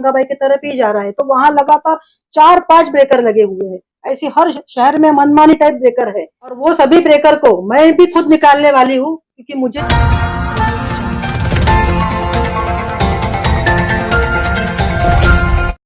गंगाबाई की तरफ ही जा रहा है, तो वहां लगातार 4-5 ब्रेकर लगे हुए हैं। ऐसे हर शहर में मनमानी टाइप ब्रेकर है, और वो सभी ब्रेकर को मैं भी खुद निकालने वाली हूँ, क्योंकि मुझे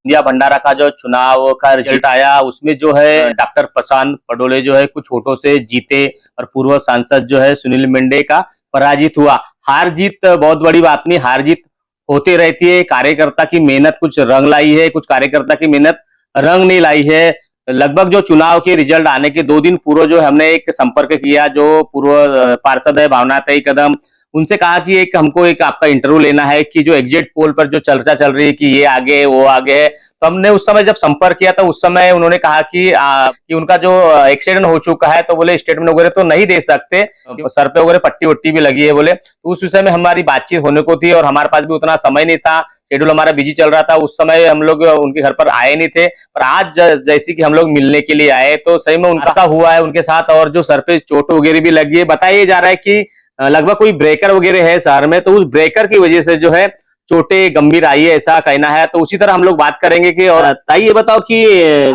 इंडिया भंडारा का जो चुनाव का रिजल्ट आया उसमें जो है डॉक्टर प्रशांत पडोले जो है कुछ वोटों से जीते और पूर्व सांसद जो है सुनील मेंढे का पराजित हुआ। हार जीत बहुत बड़ी बात नहीं, हार जीत होती रहती है। कार्यकर्ता की मेहनत कुछ रंग लाई है, कुछ कार्यकर्ता की मेहनत रंग नहीं लाई है। लगभग जो चुनाव के रिजल्ट आने के 2 दिन पूर्व जो हमने एक संपर्क किया जो पूर्व पार्षद है भावनाताई कदम, उनसे कहा कि एक हमको एक आपका इंटरव्यू लेना है कि जो एग्जिट पोल पर जो चर्चा चल रही है कि ये आगे है वो आगे है। तो हमने उस समय जब संपर्क किया था उस समय उन्होंने कहा कि उनका जो एक्सीडेंट हो चुका है, तो बोले स्टेटमेंट वगैरह तो नहीं दे सकते, सर पे वगैरह पट्टी वट्टी भी लगी है बोले। तो उस विषय में हमारी बातचीत होने को थी और हमारे पास भी उतना समय नहीं था, शेड्यूल हमारा बिजी चल रहा था। उस समय हम लोग उनके घर पर आए नहीं थे, पर आज जैसे कि हम लोग मिलने के लिए आए तो सही में उनका ऐसा हुआ है उनके साथ, और जो सर पे चोट वगैरह भी लगी है। बताया जा रहा है कि लगभग कोई ब्रेकर वगैरह है शहर में, तो उस ब्रेकर की वजह से जो है चोटें गंभीर आई है, ऐसा कहना है। तो उसी तरह हम लोग बात करेंगे कि और ताई ये बताओ कि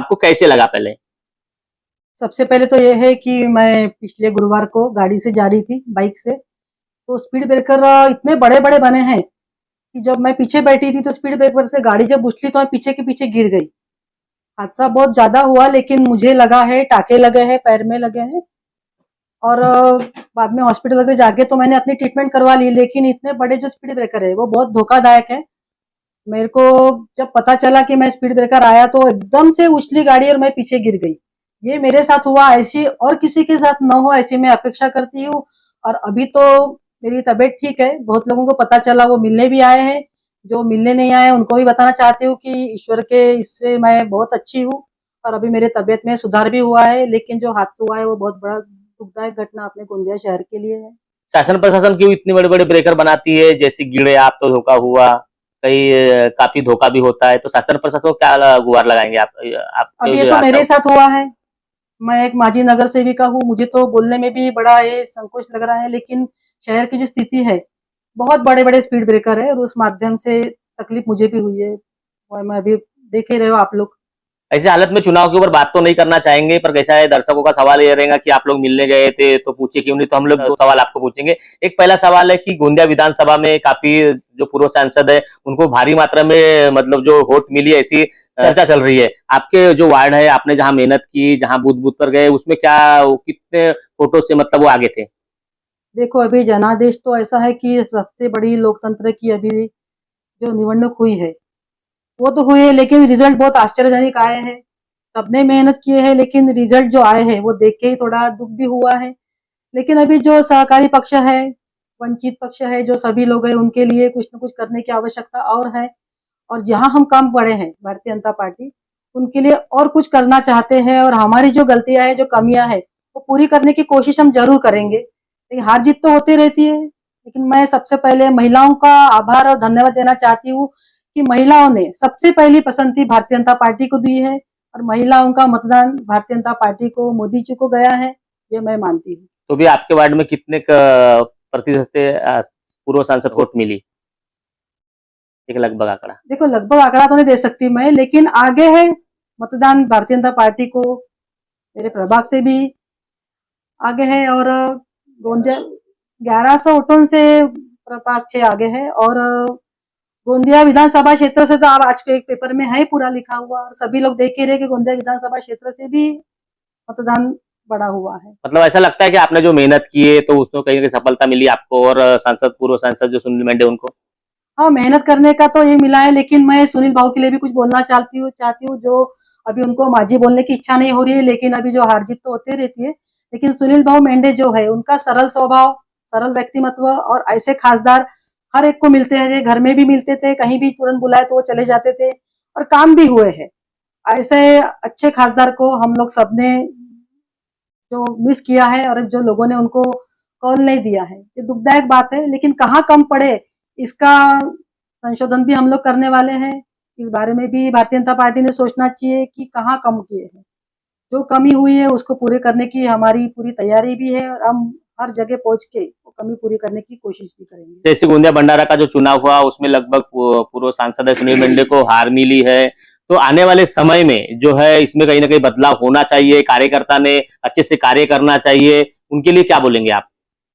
को कैसे लगा पहले। सबसे पहले तो ये है कि मैं पिछले गुरुवार को गाड़ी से जा रही थी बाइक से, तो स्पीड ब्रेकर इतने बड़े बड़े बने हैं कि जब मैं पीछे बैठी थी तो स्पीड ब्रेकर से गाड़ी जब उछली तो मैं पीछे के पीछे गिर गई। हादसा बहुत ज्यादा हुआ, लेकिन मुझे लगा है टाके लगे हैं, पैर में लगे हैं, और बाद में हॉस्पिटल वगैरह जाके तो मैंने अपनी ट्रीटमेंट करवा ली। लेकिन इतने बड़े जो स्पीड ब्रेकर है वो बहुत धोखादायक है। मेरे को जब पता चला कि मैं स्पीड ब्रेकर आया तो एकदम से उछली गाड़ी और मैं पीछे गिर गई। ये मेरे साथ हुआ, ऐसी और किसी के साथ न हो ऐसी मैं अपेक्षा करती हूँ। और अभी तो मेरी तबीयत ठीक है, बहुत लोगों को पता चला, वो मिलने भी आए हैं। जो मिलने नहीं आए उनको भी बताना चाहती हूँ कि ईश्वर के इससे मैं बहुत अच्छी हूँ, और अभी मेरे तबीयत में सुधार भी हुआ है। लेकिन जो हादसा हुआ है वो बहुत बड़ा दुखदायक घटना अपने गोंदिया शहर के लिए है। शासन प्रशासन क्यों इतने बड़े बड़े ब्रेकर बनाती है, जैसे गिरे आप तो धोखा हुआ, कई काफी धोखा भी होता है, तो शासन प्रशासन को क्या गुहार लगाएंगे आप अब ये तो मेरे साथ हुआ है, मैं एक माजी नगर सेविका हूँ, मुझे तो बोलने में भी बड़ा ये संकोच लग रहा है। लेकिन शहर की जो स्थिति है, बहुत बड़े बड़े स्पीड ब्रेकर है और उस माध्यम से तकलीफ मुझे भी हुई है, और मैं अभी देख ही रहे हो आप लोग। ऐसे हालत में चुनाव के ऊपर बात तो नहीं करना चाहेंगे, पर कैसा है दर्शकों का सवाल ये रहेगा कि आप लोग मिलने गए थे तो पूछे क्यों नहीं, तो हम लोग 2 सवाल आपको पूछेंगे। एक पहला सवाल है कि गोंदिया विधानसभा में काफी जो पूर्व सांसद है उनको भारी मात्रा में मतलब जो वोट मिली ऐसी चर्चा चल रही है। आपके जो वार्ड है, आपने जहां मेहनत की, जहां बूथ बूथ पर गए, उसमें क्या कितने वोटों से मतलब वो आगे थे? देखो, अभी जनादेश तो ऐसा है कि सबसे बड़ी लोकतंत्र की अभी जो निवडणूक हुई है वो तो हुई है, लेकिन रिजल्ट बहुत आश्चर्यजनक आए हैं। सबने मेहनत की है, लेकिन रिजल्ट जो आए हैं वो देख के ही थोड़ा दुख भी हुआ है। लेकिन अभी जो सहकारी पक्ष है, वंचित पक्ष है, जो सभी लोग हैं, उनके लिए कुछ न कुछ करने की आवश्यकता और है। और जहां हम कम पड़े हैं भारतीय जनता पार्टी, उनके लिए और कुछ करना चाहते हैं, और हमारी जो गलतियां हैं, जो कमियां हैं, वो पूरी करने की कोशिश हम जरूर करेंगे। लेकिन हार जीत तो होती रहती है। लेकिन मैं सबसे पहले महिलाओं का आभार और धन्यवाद देना चाहती हूँ कि महिलाओं ने सबसे पहली पसंद भारतीय जनता पार्टी को दी है, और महिलाओं का मतदान भारतीय जनता पार्टी को, मोदी जी को गया है, ये मैं मानती हूँ। तो भी आपके वार्ड में कितने प्रतिशत से पूर्व सांसद वोट मिली, एक लगभग आंकड़ा? देखो, लगभग आंकड़ा तो नहीं दे सकती मैं, लेकिन आगे है मतदान भारतीय जनता पार्टी को, मेरे प्रभाग से भी आगे है। और गोंदिया 1100 वोटों से प्रभाग 6 आगे है। और गोंदिया विधानसभा क्षेत्र से तो आप आज के एक पेपर में है पूरा लिखा हुआ, और सभी लोग देख ही रहे कि गोंदिया विधानसभा क्षेत्र से भी मतदान बड़ा हुआ है। मतलब ऐसा लगता है कि आपने जो मेहनत की है तो उसमें कहीं ना कहीं सफलता मिली आपको, और सांसद पूर्व सांसद जो सुनील मेंढे उनको? हाँ, मेहनत करने का तो ये मिला है, लेकिन मैं सुनील भाऊ के लिए भी कुछ बोलना चाहती हूँ, जो अभी उनको माजी बोलने की इच्छा नहीं हो रही है, लेकिन अभी जो हार जीत तो होती रहती है। लेकिन सुनील भाऊ मेंढे जो है, उनका सरल स्वभाव, सरल व्यक्तिमत्व, और ऐसे खासदार हर एक को मिलते हैं। घर में भी मिलते थे, कहीं भी तुरंत बुलाए तो वो चले जाते थे, और काम भी हुए हैं। ऐसे अच्छे खासदार को हम लोग सबने जो मिस किया है, और जो लोगों ने उनको कॉल नहीं दिया है, ये दुखदायक बात है। लेकिन कहाँ कम पड़े, इसका संशोधन भी हम लोग करने वाले हैं। इस बारे में भी भारतीय जनता पार्टी ने सोचना चाहिए कि कहाँ कम किए हैं। जो कमी हुई है उसको पूरे करने की हमारी पूरी तैयारी भी है, और हम हर जगह पहुंच के कमी पूरी करने की कोशिश भी करेंगे। जैसे गोंदिया भंडारा का जो चुनाव हुआ उसमें लगभग पूर्व सांसद है सुनील मेंढे को हार मिली है, तो आने वाले समय में जो है इसमें कहीं ना कहीं बदलाव होना चाहिए, कार्यकर्ता ने अच्छे से कार्य करना चाहिए, उनके लिए क्या बोलेंगे आप?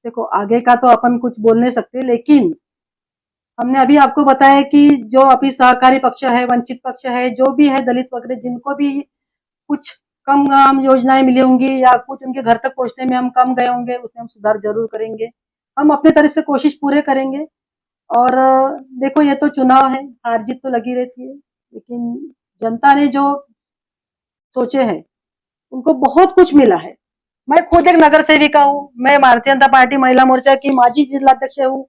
देखो आगे का तो अपन कुछ बोल नहीं सकते, लेकिन हमने अभी आपको बताया कि जो अभी सहकारी पक्ष है, वंचित पक्ष है, जो भी है दलित वगैरह, जिनको भी कुछ कम योजनाएं मिली होंगी या कुछ उनके घर तक पहुंचने में हम कम गए होंगे, उसमें हम सुधार जरूर करेंगे। हम अपने तरफ से कोशिश पूरे करेंगे। और देखो ये तो चुनाव है, हार जीत तो लगी रहती है, लेकिन जनता ने जो सोचे हैं उनको बहुत कुछ मिला है। मैं खुद एक नगर सेविका हूँ, मैं भारतीय जनता पार्टी महिला मोर्चा की माजी जिलाध्यक्ष हूँ।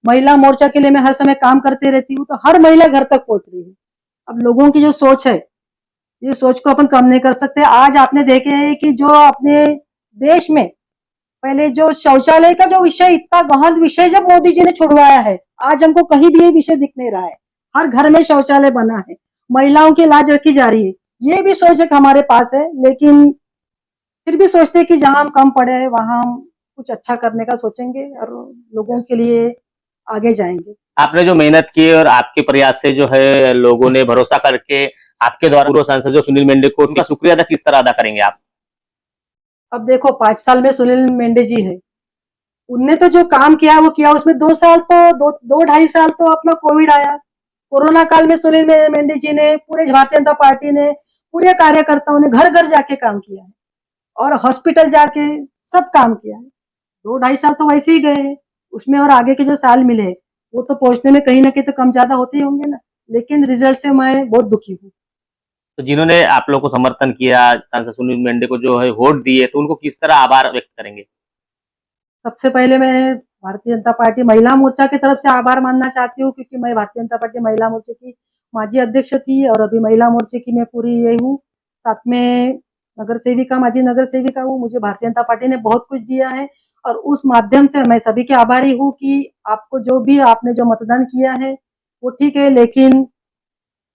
महिला मोर्चा के लिए मैं हर समय काम करते रहती हूँ, तो हर महिला घर तक पहुंच रही है। अब लोगों की जो सोच है, ये सोच को अपन कम नहीं कर सकते। आज आपने देखे हैं कि जो अपने देश में पहले जो शौचालय का जो विषय, इतना गहन विषय जब मोदी जी ने छुड़वाया है, आज हमको कहीं भी ये विषय दिख नहीं रहा है। हर घर में शौचालय बना है, महिलाओं की लाज रखी जा रही है। ये भी सोच एक हमारे पास है, लेकिन फिर भी सोचते हैं कि जहां हम कम पड़े हैं वहां हम कुछ अच्छा करने का सोचेंगे और लोगों के लिए आगे जाएंगे। आपने जो मेहनत की और आपके प्रयास से जो है लोगों ने भरोसा करके आपके द्वारा पूर्व सांसद जो सुनील मेंढे को, उनका शुक्रिया अदा किस तरह अदा करेंगे आप? अब देखो 5 साल में सुनील मेंढे जी है, उनने तो जो काम किया वो किया। उसमें 2 साल तो दो ढाई साल तो अपना कोविड आया। कोरोना काल में सुनील मेंढे जी ने, पूरे भारतीय जनता पार्टी ने, पूरे कार्यकर्ताओं ने घर घर जाके काम किया है और हॉस्पिटल जाके सब काम किया है। 2 ढाई साल तो वैसे ही गए हैं, उसमें और आगे के जो साल मिले वो तो पहुंचने में कहीं ना कहीं तो कम ज्यादा होते ही होंगे ना, लेकिन रिजल्ट से मैं बहुत दुखी हूँ। तो जिन्होंने आप लोग को समर्थन किया, सांसद सुनील मेंढे को जो है वोट दिए, तो उनको किस तरह आभार व्यक्त करेंगे? सबसे पहले मैं भारतीय जनता पार्टी महिला मोर्चा की तरफ से आभार मानना चाहती हूँ, क्योंकि मैं भारतीय जनता पार्टी महिला मोर्चे की माजी अध्यक्ष थी और अभी महिला मोर्चे की मैं पूरी ये हूँ। साथ में नगर सेविका, माजी नगर सेविका हूँ। मुझे भारतीय जनता पार्टी ने बहुत कुछ दिया है और उस माध्यम से मैं सभी के आभारी हूँ कि आपको जो भी आपने जो मतदान किया है वो ठीक है, लेकिन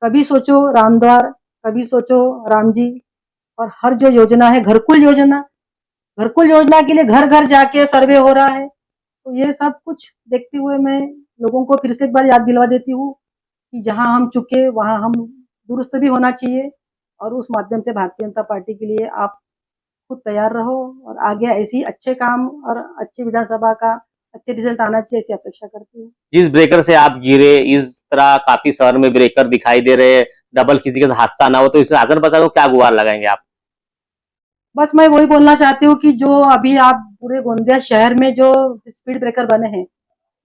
कभी सोचो राम द्वार, कभी सोचो राम जी। और हर जो योजना है, घरकुल योजना के लिए घर घर जाके सर्वे हो रहा है। तो ये सब कुछ देखते हुए मैं लोगों को फिर से एक बार याद दिलवा देती हूँ कि जहां हम चुके वहां हम दुरुस्त भी होना चाहिए। और उस माध्यम से भारतीय जनता पार्टी के लिए आप खुद तैयार रहो और आगे ऐसी अच्छे काम और अच्छी विधानसभा का अच्छे रिजल्ट आना चाहिए, ऐसी अपेक्षा करती हूँ। जिस ब्रेकर से आप गिरे, इस तरह काफी शहर में ब्रेकर दिखाई दे रहे हैं, डबल किसी के साथ हादसा ना हो, तो इसे आजन बचा को क्या गुहार लगाएंगे आप? बस मैं वही बोलना चाहती हूँ कि जो अभी आप पूरे गोंदिया शहर में जो स्पीड ब्रेकर बने हैं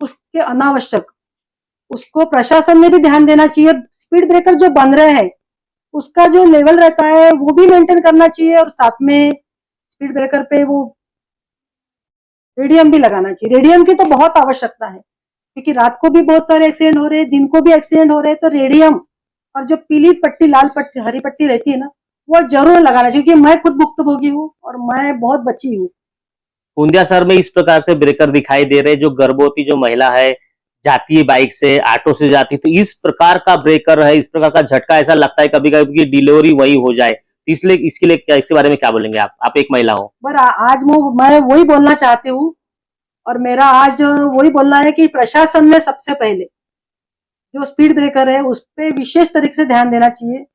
उसके अनावश्यक, उसको प्रशासन ने भी ध्यान देना चाहिए। स्पीड ब्रेकर जो बन रहे हैं उसका जो लेवल रहता है वो भी मेंटेन करना चाहिए और साथ में स्पीड ब्रेकर पे वो रेडियम भी लगाना चाहिए। रेडियम की तो बहुत आवश्यकता है, क्योंकि रात को भी बहुत सारे एक्सीडेंट हो रहे हैं, दिन को भी एक्सीडेंट हो रहे हैं। तो रेडियम और जो पीली पट्टी, लाल पट्टी, हरी पट्टी रहती है ना, वो जरूर लगाना चाहिए, क्योंकि मैं खुद भुक्तभोगी हूँ और मैं बहुत बची हूँ। गोंदिया शहर में इस प्रकार के ब्रेकर दिखाई दे रहे, जो गर्भवती जो महिला है जाती है बाइक से, ऑटो से जाती, तो इस प्रकार का ब्रेकर है, इस प्रकार का झटका ऐसा लगता है कभी कभी कि डिलीवरी वही हो जाए, तो इसलिए इसके लिए क्या, इसके बारे में क्या बोलेंगे आप एक महिला हो? पर आज मैं वही बोलना चाहती हूँ और मेरा आज वही बोलना है कि प्रशासन ने सबसे पहले जो स्पीड ब्रेकर है उस पर विशेष तरीके से ध्यान देना चाहिए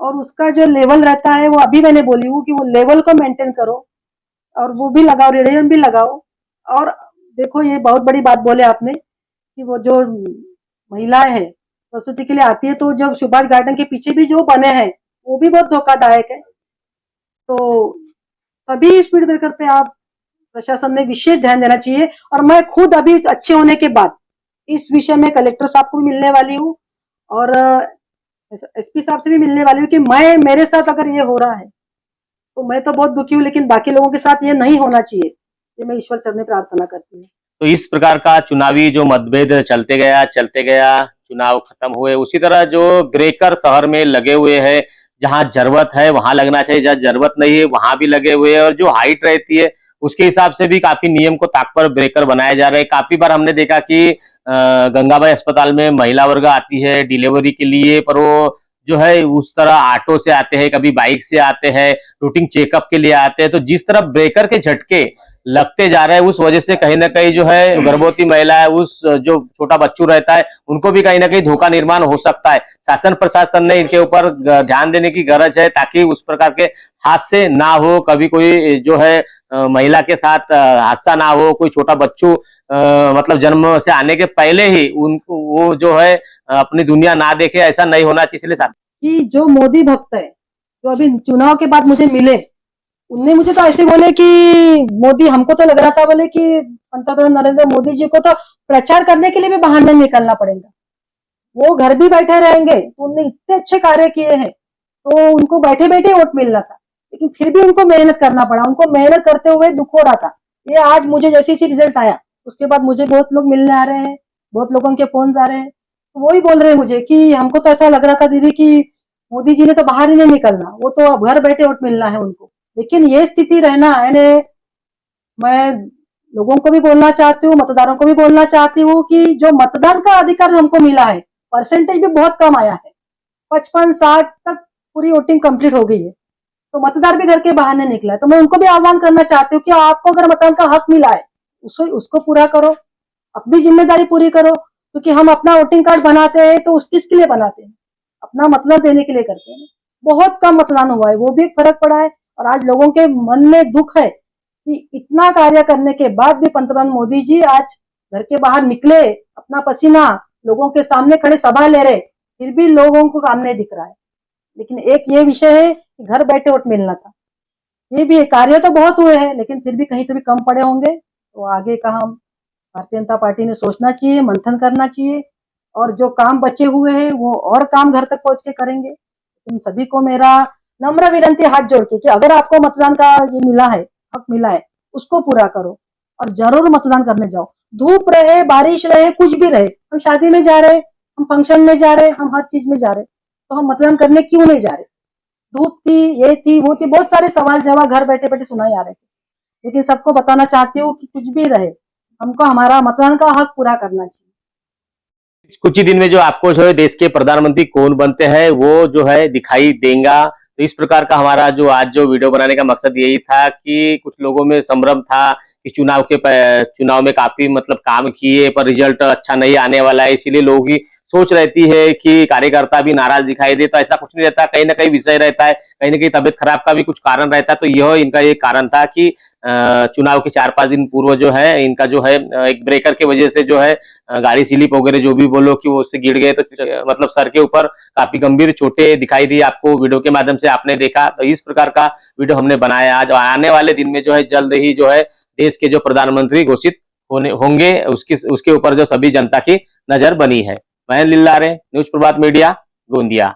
और उसका जो लेवल रहता है वो अभी मैंने बोली हूँ कि वो लेवल को मेंटेन करो और वो भी लगाओ, रेडियम भी लगाओ। और देखो ये बहुत बड़ी बात बोले आपने कि वो जो महिलाएं हैं प्रसूति के लिए आती है, तो जब सुभाष गार्डन के पीछे भी जो बने हैं वो भी बहुत धोखादायक है। तो सभी स्पीड ब्रेकर पे आप प्रशासन ने विशेष ध्यान देना चाहिए। और मैं खुद अभी अच्छे होने के बाद इस विषय में कलेक्टर साहब को भी मिलने वाली हूँ और एसपी साहब से भी मिलने वाली हूँ कि मेरे साथ अगर ये हो रहा है तो मैं तो बहुत दुखी हूँ, लेकिन बाकी लोगों के साथ ये नहीं होना चाहिए, ये मैं ईश्वर चरण में प्रार्थना करती हूँ। तो इस प्रकार का चुनावी जो मतभेद चलते गया, चुनाव खत्म हुए, उसी तरह जो ब्रेकर शहर में लगे हुए हैं, जहां जरूरत है वहां लगना चाहिए, जहां जरूरत नहीं है वहां भी लगे हुए हैं, और जो हाइट रहती है उसके हिसाब से भी काफी नियम को ताक पर ब्रेकर बनाए जा रहे हैं। काफी बार हमने देखा कि गंगाबाई अस्पताल में महिला वर्ग आती है डिलीवरी के लिए, पर वो जो है उस तरह ऑटो से आते हैं, कभी बाइक से आते हैं, रूटीन चेकअप के लिए आते हैं। तो जिस तरह ब्रेकर के झटके लगते जा रहे हैं, उस वजह से कहीं ना कहीं जो है गर्भवती महिला है, उस जो छोटा बच्चू रहता है, उनको भी कहीं ना कहीं धोखा निर्माण हो सकता है। शासन प्रशासन ने इनके ऊपर ध्यान देने की गरज है, ताकि उस प्रकार के हादसे ना हो, कभी कोई जो है महिला के साथ हादसा ना हो, कोई छोटा बच्चू मतलब जन्म से आने के पहले ही उनको वो जो है अपनी दुनिया ना देखे, ऐसा नहीं होना चाहिए। इसलिए शासन कि जो मोदी भक्त है, जो अभी चुनाव के बाद मुझे मिले, उनने मुझे तो ऐसे बोले कि मोदी, हमको तो लग रहा था बोले कि पंतप्रधान नरेंद्र मोदी जी को तो प्रचार करने के लिए भी बाहर नहीं निकलना पड़ेगा, वो घर भी बैठे रहेंगे। तो उनने इतने अच्छे कार्य किए हैं, तो उनको बैठे बैठे वोट मिलना था, लेकिन फिर भी उनको मेहनत करना पड़ा। उनको मेहनत करते हुए दुख हो रहा था। ये आज मुझे जैसे ही रिजल्ट आया, उसके बाद मुझे बहुत लोग मिलने आ रहे हैं, बहुत लोगों के फोन आ रहे हैं, तो वही बोल रहे हैं मुझे कि हमको तो ऐसा लग रहा था दीदी कि मोदी जी ने तो बाहर ही नहीं निकलना, वो तो अब घर बैठे वोट मिलना है उनको। लेकिन ये स्थिति रहना है, मैं लोगों को भी बोलना चाहती हूँ, मतदारों को भी बोलना चाहती हूँ कि जो मतदान का अधिकार हमको मिला है, परसेंटेज भी बहुत कम आया है, 55-60 तक पूरी वोटिंग कंप्लीट हो गई है, तो मतदार भी घर के बाहर नहीं निकला है। तो मैं उनको भी आह्वान करना चाहती हूँ कि आपको अगर मतदान का हक मिला है, उसको पूरा करो, अपनी जिम्मेदारी पूरी करो। क्योंकि हम अपना वोटिंग कार्ड बनाते हैं तो उस किसके लिए बनाते हैं? अपना मतदान देने के लिए करते हैं। बहुत कम मतदान हुआ है, वो भी एक फर्क पड़ा है। और आज लोगों के मन में दुख है कि इतना कार्य करने के बाद भी पंतप्रधान मोदी जी आज घर के बाहर निकले, अपना पसीना लोगों के सामने खड़े सभा ले रहे, फिर भी लोगों को काम नहीं दिख रहा है। लेकिन एक ये विषय है कि घर बैठे वोट मिलना था, ये भी कार्य तो बहुत हुए हैं, लेकिन फिर भी कहीं तो भी कम पड़े होंगे। तो आगे का हम भारतीय जनता पार्टी ने सोचना चाहिए, मंथन करना चाहिए, और जो काम बचे हुए हैं वो और काम घर तक पहुंच के करेंगे। इन सभी को मेरा नम्र विनंती हाथ जोड़ के कि अगर आपको मतदान का ये मिला है, हक मिला है, उसको पूरा करो और जरूर मतदान करने जाओ। धूप रहे, बारिश रहे, कुछ भी रहे, हम शादी में जा रहे, हम फंक्शन में जा रहे, हम हर चीज में जा रहे, तो हम मतदान करने क्यों नहीं जा रहे? धूप थी, ये थी, वो थी, बहुत सारे सवाल जवाब घर बैठे बैठे सुनाए आ रहे थे। लेकिन सबको बताना चाहती हूँ कि कुछ भी रहे, हमको हमारा मतदान का हक पूरा करना चाहिए। कुछ ही दिन में जो आपको जो है देश के प्रधानमंत्री कौन बनते हैं वो जो है दिखाई देगा। तो इस प्रकार का हमारा जो आज जो वीडियो बनाने का मकसद यही था कि कुछ लोगों में संभ्रम था कि चुनाव में काफी मतलब काम किए पर रिजल्ट अच्छा नहीं आने वाला है, इसीलिए लोगों की सोच रहती है कि कार्यकर्ता भी नाराज दिखाई दे। तो ऐसा कुछ नहीं रहता, कहीं ना कहीं विषय रहता है, कहीं ना कहीं तबियत खराब का भी कुछ कारण रहता है। तो यह इनका एक कारण था कि चुनाव के 4-5 दिन पूर्व जो है इनका जो है एक ब्रेकर की वजह से जो है गाड़ी स्लिप वगैरह जो भी बोलो कि वो उससे गिर गए, तो मतलब सर के ऊपर काफी गंभीर चोटें दिखाई दी। आपको वीडियो के माध्यम से आपने देखा, तो इस प्रकार का वीडियो हमने बनाया आज। आने वाले दिन में जो है जल्द ही जो है देश के जो प्रधानमंत्री घोषित होंगे, उसके ऊपर जो सभी जनता की नजर बनी है। मैं लिल्लारे, न्यूज प्रभात मीडिया, गोंदिया।